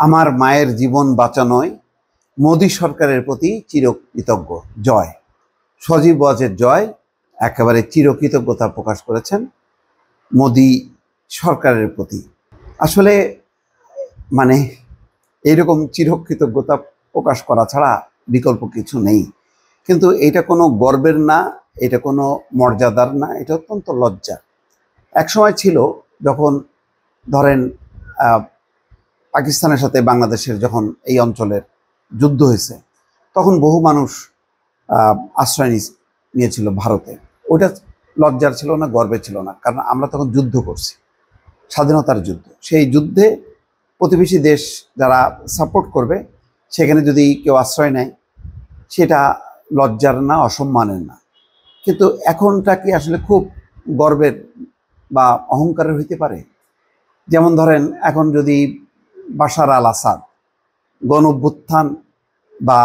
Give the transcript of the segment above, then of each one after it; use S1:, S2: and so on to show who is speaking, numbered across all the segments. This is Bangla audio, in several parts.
S1: আমার মায়ের জীবন বাঁচানোয় মোদী সরকারের প্রতি চিরকৃতজ্ঞ। জয়। সজীব ওয়াজের জয় একেবারে চিরকৃতজ্ঞতা প্রকাশ করেছেন মোদী সরকারের প্রতি। আসলে মানে এইরকম চিরকৃতজ্ঞতা প্রকাশ করা ছাড়া বিকল্প কিছু নেই। কিন্তু এটা কোনো গর্বের না, এটা কোনো মর্যাদার না, এটা অত্যন্ত লজ্জা। এক সময় ছিল যখন ধরেন পাকিস্তানের সাথে বাংলাদেশের যখন এই অঞ্চলের যুদ্ধ হয়েছে, তখন বহু মানুষ আশ্রয় নিয়েছিল ভারতে। ওটা লজ্জার ছিল না, গর্বের ছিল না, কারণ আমরা তখন যুদ্ধ করছি, স্বাধীনতার যুদ্ধ। সেই যুদ্ধে প্রতিবেশী দেশ যারা সাপোর্ট করবে, সেখানে যদি কেউ আশ্রয় নেয়, সেটা লজ্জার না, অসম্মানের না। কিন্তু এখনটা কি আসলে খুব গর্বের বা অহংকারের হইতে পারে? যেমন ধরেন, এখন যদি বাশার আল আসাদ গণ অভ্যুত্থান বা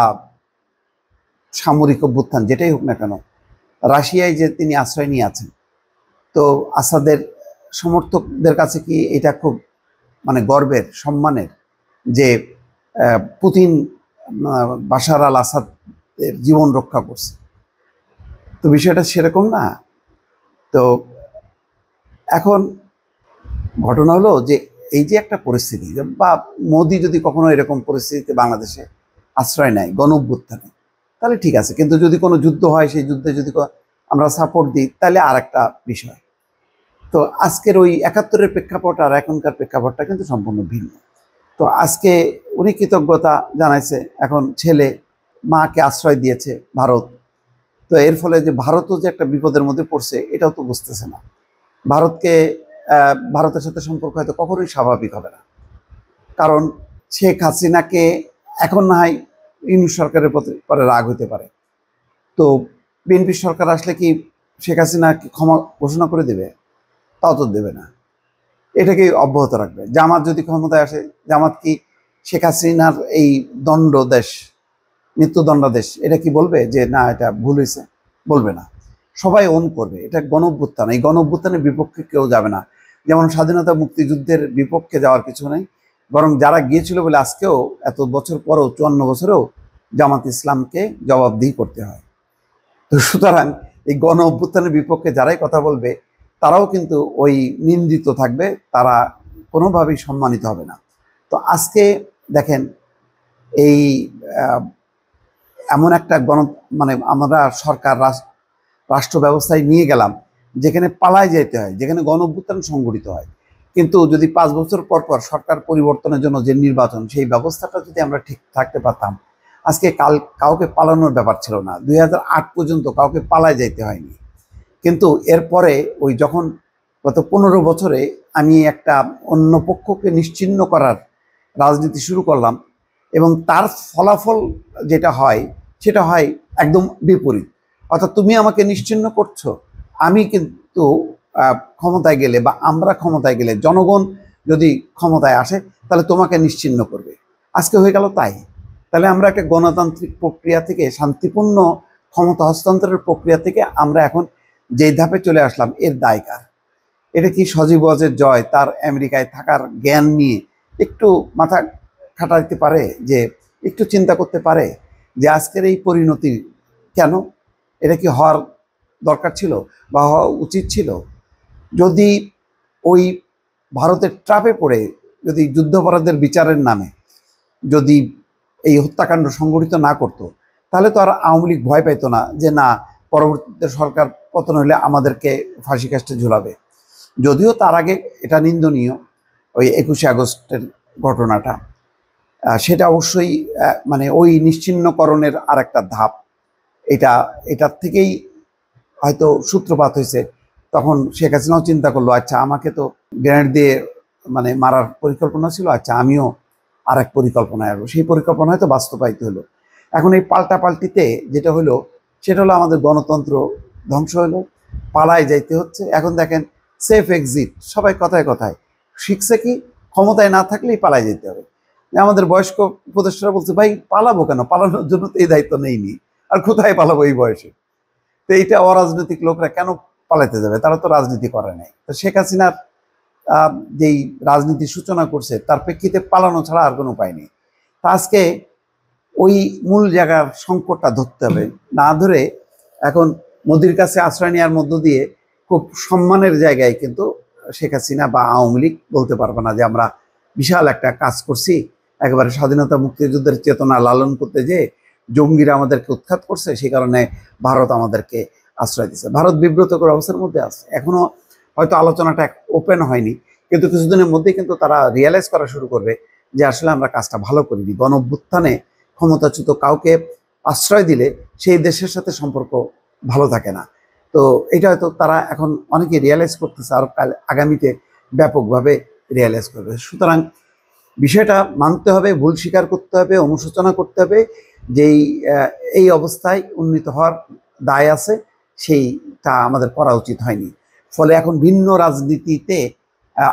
S1: সামরিক অভ্যুত্থান যেটাই হোক না কেন, রাশিয়ায় যে তিনি আশ্রয় নিয়ে আছেন, তো আসাদের সমর্থকদের কাছে কি এটা খুব গর্বের, সম্মানের যে পুতিন বাশার আল আসাদের জীবন রক্ষা করছে? তো বিষয়টা সেরকম না। তো এখন ঘটনা হলো যে এই যে একটা পরিস্থিতি, বা মোদি যদি কখনো এরকম পরিস্থিতিতে বাংলাদেশে আশ্রয় নেয় গণ অভ্যুত্থানে, তাহলে ঠিক আছে। কিন্তু যদি কোনো যুদ্ধ হয়, সেই যুদ্ধে যদি আমরা সাপোর্ট দিই, তাহলে আর একটা বিষয়। তো আজকের ওই ৭১-এর প্রেক্ষাপট আর এখনকার প্রেক্ষাপটটা কিন্তু সম্পূর্ণ ভিন্ন। তো আজকে উনি কৃতজ্ঞতা জানাইছে, এখন ছেলে মাকে আশ্রয় দিয়েছে ভারত। তো এর ফলে যে ভারতও যে একটা বিপদের মধ্যে পড়ছে, এটাও তো বুঝতেছে না। ভারতের সাথে সম্পর্ক হয়তো কখনোই স্বাভাবিক হবে না, কারণ শেখ হাসিনাকে এখন না হয় ইউনূস সরকারের পরে রাগ হইতে পারে, তো বিএনপি সরকার আসলে কি শেখ হাসিনা কি ক্ষমা ঘোষণা করে দেবে? তাও তো দেবে না, এটাকে অব্যাহত রাখবে। জামাত যদি ক্ষমতায় আসে, জামাত কি শেখ হাসিনার এই দণ্ডদেশ, মৃত্যুদণ্ডাদেশ, এটা কি বলবে যে না এটা ভুল হয়েছে? বলবে না, সবাই ওন করবে। এটা গণ অভ্যুত্থান, এই গণ অভ্যুত্থানের বিপক্ষে কেউ যাবে না। যেমন স্বাধীনতা মুক্তিযুদ্ধের বিপক্ষে যাওয়ার কিছু নেই, বরং যারা গিয়েছিল বলে আজকেও এত বছর পরেও, ৫৪ বছরেও জামাত ইসলামকে জবাবদিহি করতে হয়। তো সুতরাং এই গণ অভ্যুত্থানের বিপক্ষে যারাই কথা বলবে, তারাও কিন্তু ওই নিন্দিত থাকবে, তারা কোনোভাবেই সম্মানিত হবে না। তো আজকে দেখেন, এই এমন একটা আমরা সরকার রাষ্ট্র ব্যবস্থায় নিয়ে গেলাম, যেখানে পালায় যেতে হয়, যেখানে গণ অভ্যুত্থান সংঘটিত হয়। কিন্তু যদি ৫ বছর পর পর সরকার পরিবর্তনের জন্য যে নির্বাচন, সেই ব্যবস্থাটা যদি আমরা ঠিক থাকতে পারতাম, আজকে কাউকে পালানোর ব্যাপার ছিল না। ২০০৮ পর্যন্ত কাউকে পালায় যেতে হয়নি। কিন্তু এরপরে ওই যখন গত ১৫ বছরে আমি একটা অন্য পক্ষকে নিশ্চিহ্ন করার রাজনীতি শুরু করলাম, এবং তার ফলাফল যেটা হয়, সেটা হয় একদম বিপরীত। অর্থাৎ তুমি আমাকে নিশ্চিহ্ন করছো, আমি কিন্তু ক্ষমতায় গেলে, বা আমরা ক্ষমতায় গেলে, জনগণ যদি ক্ষমতায় আসে, তাহলে তোমাকে নিশ্চিহ্ন করবে। আজকে হয়ে গেল তাই। তাহলে আমরা একটা গণতান্ত্রিক প্রক্রিয়া থেকে, শান্তিপূর্ণ ক্ষমতা হস্তান্তরের প্রক্রিয়া থেকে আমরা এখন যে ধাপে চলে আসলাম, এর দায় কার? এটা কি সজীব ওয়াজের জয় তার আমেরিকায় থাকার জ্ঞান নিয়ে একটু মাথা খাটাতে পারে, যে একটু চিন্তা করতে পারে যে আজকের এই পরিণতি কেন? এটা কি হওয়ার দরকার ছিল বা হওয়া উচিত ছিল? যদি ওই ভারতের ট্রাপে পড়ে, যদি যুদ্ধাপরাধের বিচারের নামে যদি এই হত্যাকাণ্ড সংগঠিত না করতো, তাহলে তো আর আওয়ামী লীগ ভয় পাইতো না যে না, পরবর্তীতে সরকার পতন হলে আমাদেরকে ফাঁসি কাস্টে ঝুলাবে। যদিও তার আগে এটা নিন্দনীয়, ওই ২১শে আগস্টের ঘটনাটা, সেটা অবশ্যই ওই নিশ্চিহ্নকরণের আর একটা ধাপ। এটার থেকেই হয়তো সূত্রপাত হয়েছে। তখন শেখ হাসিনাও চিন্তা করলো, আচ্ছা আমাকে তো গ্রেনেড দিয়ে মারার পরিকল্পনা ছিল, আচ্ছা আমিও আর এক পরিকল্পনায় আসবো। সেই পরিকল্পনা হয়তো বাস্তবায়িত হলো। এখন এই পাল্টাপাল্টিতে যেটা হলো, সেটা হলো আমাদের গণতন্ত্র ধ্বংস হলো, পালায় যাইতে হচ্ছে। এখন দেখেন, সেফ এক্সিট সবাই কথায় কথায় শিখছে, কি ক্ষমতায় না থাকলেই পালায় যেতে হবে। আমাদের বয়স্ক উপদেষ্টারা বলছে, ভাই পালাবো কেন? পালানোর জন্য তো এই দায়িত্ব নেইনি, আর কোথায় পালাবো এই বয়সে? তো এইটা অরাজনৈতিক লোকরা কেন পালাইতে যাবে? তারা তো রাজনীতি করে নাই। তো শেখ হাসিনার যেই রাজনীতির সূচনা করছে তার প্রেক্ষিতে পালানো ছাড়া আর কোনো উপায় নেই। তা আজকে ওই মূল জায়গার সংকটটা ধরতে হবে, না ধরে এখন মোদির কাছে আশ্রয় নেওয়ার মধ্য দিয়ে খুব সম্মানের জায়গায় কিন্তু শেখ হাসিনা বা আওয়ামী লীগ বলতে পারবে না যে আমরা বিশাল একটা কাজ করছি, একেবারে স্বাধীনতা মুক্তিযুদ্ধের চেতনা লালন করতে যে জঙ্গিরা আমাদেরকে উৎখাত করছে, সেই কারণে ভারত আমাদেরকে আশ্রয় দিচ্ছে। ভারত বিব্রতকর অবস্থার মধ্যে আছে, এখনো হয়তো আলোচনাটা ওপেন হয়নি, কিন্তু কিছুদিনের মধ্যেই কিন্তু তারা রিয়েলাইজ করা শুরু করবে যে আসলে আমরা কাজটা ভালো করিনি। গণ অভ্যুত্থানে ক্ষমতাচ্যুত কাউকে আশ্রয় দিলে সেই দেশের সাথে সম্পর্ক ভালো থাকে না। তো এটা হয়তো তারা এখন অনেকে রিয়েলাইজ করতেছে, আর আগামীতে ব্যাপকভাবে রিয়েলাইজ করবে। সুতরাং বিষয়টা মানতে হবে, ভুল স্বীকার করতে হবে, অনুশোচনা করতে হবে, যেই এই অবস্থায় উন্নীত হওয়ার দায় আছে সেইটা আমাদের করা উচিত হয়নি। ফলে এখন ভিন্ন রাজনীতিতে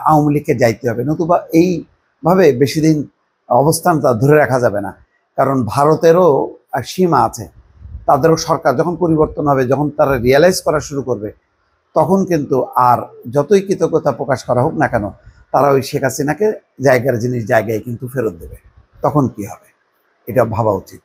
S1: আওয়ামী লীগকে যাইতে হবে, নতুবা এইভাবে বেশি দিন অবস্থানটা ধরে রাখা যাবে না। কারণ ভারতেরও সীমা আছে, তাদেরও সরকার যখন পরিবর্তন হবে, যখন তারা রিয়েলাইজ করা শুরু করবে, তখন কিন্তু আর যতই কৃতজ্ঞতা প্রকাশ করা হোক না কেন, তারা ওই শেখ হাসিনাকে জায়গার জিনিস জায়গায় কিন্তু ফেরত দেবে। তখন কি হবে এটা ভাবা উচিত।